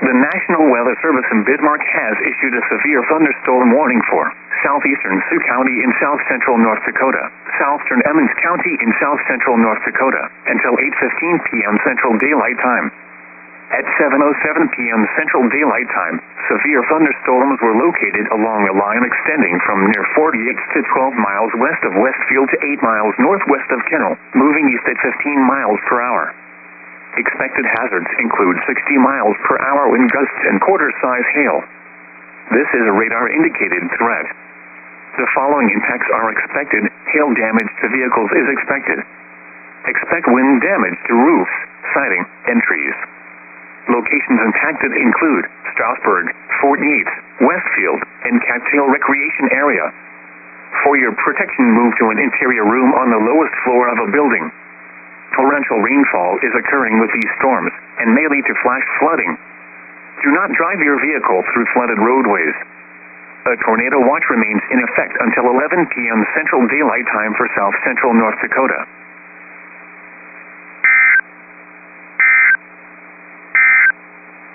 The National Weather Service in Bismarck has issued a severe thunderstorm warning for southeastern Sioux County in south-central North Dakota, southeastern Emmons County in south-central North Dakota, until 8:15 p.m. Central Daylight Time. At 7:07 p.m. Central Daylight Time, severe thunderstorms were located along a line extending from near 48 to 12 miles west of Westfield to 8 miles northwest of Kennel, moving east at 15 miles per hour. Expected hazards include 60 miles per hour wind gusts and quarter-size hail. This is a radar-indicated threat. The following impacts are expected. Hail damage to vehicles is expected. Expect wind damage to roofs, siding, and trees. Locations impacted include Strasburg, Fort Yates, Westfield, and Cattail Recreation Area. For your protection, move to an interior room on the lowest floor of a building. Torrential rainfall is occurring with these storms and may lead to flash flooding. Do not drive your vehicle through flooded roadways. A tornado watch remains in effect until 11 p.m. Central Daylight Time for south-central North Dakota.